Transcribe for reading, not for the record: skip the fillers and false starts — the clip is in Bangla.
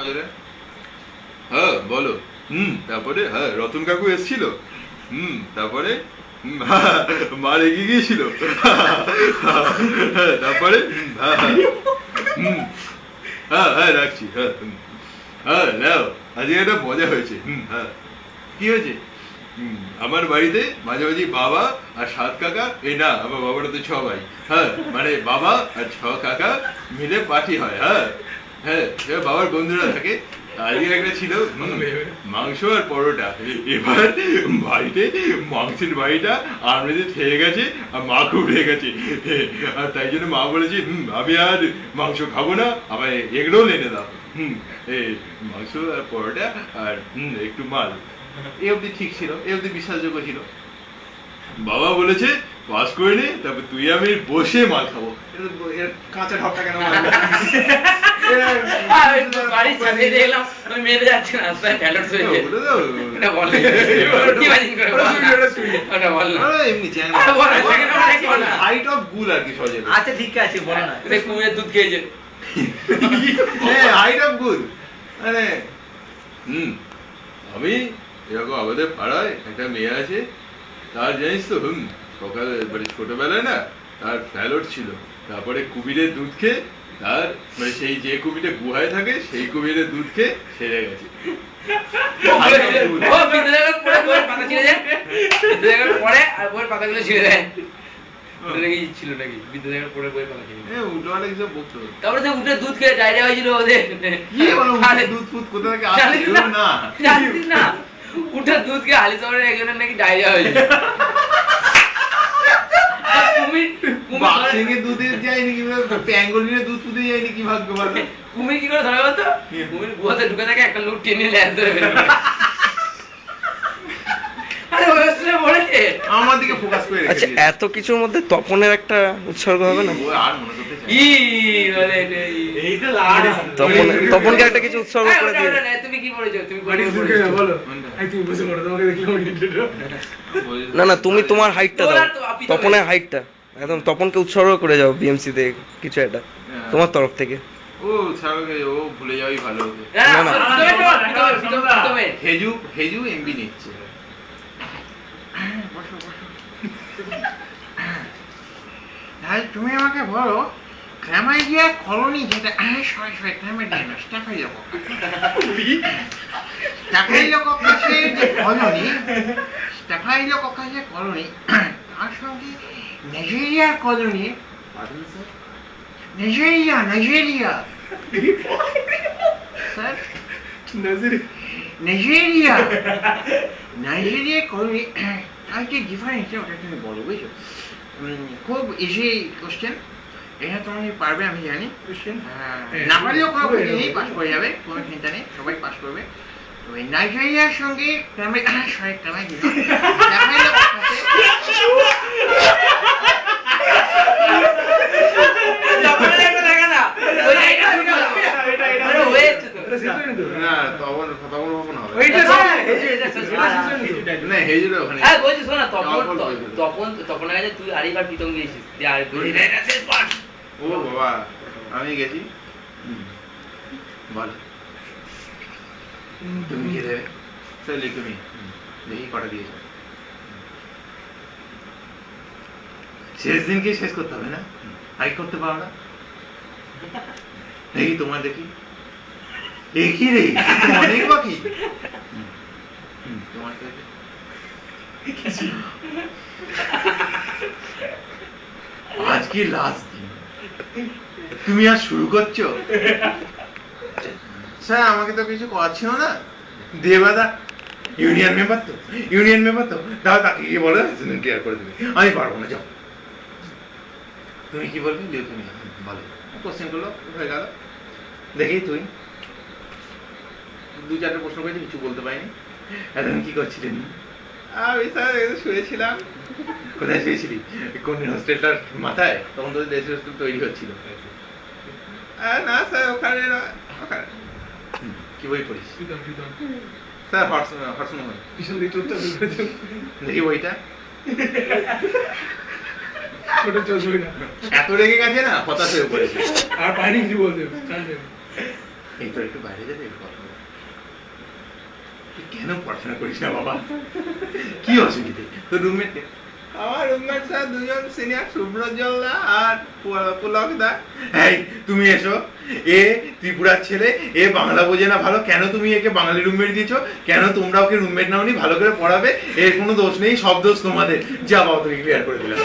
সজলে? হ্যাঁ বলো। তারপরে হ্যাঁ রতন কাকু এসেছিল। তারপরে মা রেগে গিয়েছিল। তারপরে হ্যাঁ হ্যাঁ রাখছি। হ্যাঁ হ্যাঁ নাও, আজকে একটা মজা হয়েছে। হ্যাঁ কি হয়েছে? আমার বাড়িতে মাঝে মাঝে বাবা আর 7 কাকা, এই না আমার বাবারা তো 6 ভাই। হ্যাঁ মানে বাবা আর 6 কাকা মিলে পার্টি হয়। হ্যাঁ হ্যাঁ বাবার বন্ধুরা থাকে। আজকে একটা ছিল মাংস আর পরোটা। এবার বাড়িতে মাংসের বাড়িটা আলমারিতে থেকে গেছে আর মা খুব রেগে গেছে। আর তাই জন্য মা বলেছে আমি আর মাংস খাবো না, আমায় এগরোল এনে দাও। এই মাংস আর পরোটা আর একটু মাল। এ অব্দি ঠিক ছিল, এ অব্দি বিশ্বাসযোগ্য ছিল। বাবা বলেছে পাস করে নে, তারপর তুই আমি বসে মাল খাবো। কাঁচা ঢপটা কেন আচ্ছা ঠিক আছে বলো না। কুমিরের দুধ খেয়েছে। হাইট অফ গুড মানে আমি এরকম আমাদের পাড়ায় একটা মেয়ে আছে, তার জানিস তো সকালে মানে ছোটবেলায় না তার ফ্যালট ছিল। তারপরে কুমিরের দুধ খেয়ে তার মানে সেই যে কুমিরটা গুহায় থাকে সেই কুমিরের দুধ খেয়ে সেরে গেছে। পরে আর বইয়ের পাতাগুলো ছিঁড়ে দেয়। ছিল নাকি বিদ্যাসাগর পড়ে বইয়ের পাতা ছিঁড়ে উল্টো পাল্টা কিছু বকতো। তারপরে তো উঠে দুধ খেয়ে ডায়রিয়া হয়েছিল ওদের। দুধ ফুট কোথা থেকে আসছিল না জানিস না, উঠে দুধ খেয়ে হালি শহরের একজনের নাকি ডায়রিয়া হয়েছিল। দুধে যায়নি কি প্যাঙ্গলিনের দুধ ফুটে যায়নি কি ভাগ্য ভালো। কুমির কি করে ধরা বলতো? কুমির গুহাতে ঢুকে থাকে, একটা লোক টেনে ল্যাস ধরে ফেলে। আমার দিকে ফোকাস করে রেখেছে। আচ্ছা এত কিছুর মধ্যে তপনের একটা উৎসর্গ হবে না? আর মনে করতে চাই তপনকে একটা কিছু উৎসর্গ করে দিয়ে। তুমি কি পড়েছো? তুমি বলো। না না তুমি তোমার হাইটটা দাও, তপনের হাইটটা একদম তপনকে উৎসর্গ করে যাও বিএমসি তে কিছু একটা তোমার তরফ থেকে। ও ছাড়বে, ও ভুলে যাওয়াই ভালো হবে। না না হেজু এমবি নিচ্ছে। তুমি আমাকে বলো ক্ল্যামাইডিয়া কলোনি যেটা কলোনি তার সঙ্গে নাইজেরিয়ার কলোনি। নাইজেরিয়া কলোনি আর কি ডিফারেন্স ওটা তুমি বলো বুঝছো? খুব ইজি কোশ্চেন, এটা তুমি পারবে আমি জানি। না পারলেও কোনো নেই, পাস করে যাবে, কোনো চিন্তা নেই, সবাই পাস করবে। তো এই নাইজেরিয়ার সঙ্গে তুই আরেকবার প্রীতম গিয়েছিস। ও বাবা আমি গেছি। বল তুমি কি দেবে? তুমি দেখি কটা দিয়েছ। শেষ দিনকে শেষ করতে হবে না? হাইক করতে পারো না? দেখি তোমার দেখি একই রে অনেক বাকি। তোমার আজকে লাস্ট দিন, তুমি আর শুরু করছো? স্যার আমাকে তো কিছু করছিল না, দেবাদা ইউনিয়ন মেম্বার তো দাও তাকে গিয়ে বলে ক্লিয়ার করে দেবে। আমি পারবো না, যাও। তুমি কি বলবে? তুমি বলো। কোশ্চেন করলো হয়ে গেল। দেখি তুই 2-4টে প্রশ্ন করেছি, কিছু বলতে পারিনি। এখন কি করছিলেন? আমি স্যার শুয়েছিলাম। কোথায় শুয়েছিলি? কোন হোস্টেলটার মাথায়? তখন তোদের দেশের হোস্টেল তৈরি হচ্ছিল। না স্যার ওখানে না। কি বই পড়িস? স্যার দেখি বইটা। এত রেগে গেছে না, হতাশ হয়ে পড়েছে। আর পানি কি বলতে এরপর একটু বাইরে যাবে, একটু কথা বলবে। তুই কেন পড়াশোনা করিস না বাবা? কি অসুবিধে তোর রুমমেট? আমার রুমমেট স্যার দুজন সিনিয়র, সুব্রজলদা আর পুলকদা। এই তুমি এসো, এ ত্রিপুরার ছেলে, এ বাংলা বোঝে না ভালো, কেন তুমি একে বাঙালি রুমমেট দিয়েছো? কেন তোমরা ওকে রুমমেট নাওনি? ভালো করে পড়াবে, এর কোনো দোষ নেই, সব দোষ তোমাদের। যা বাবা, তুমি ক্লিয়ার করে দিলাম।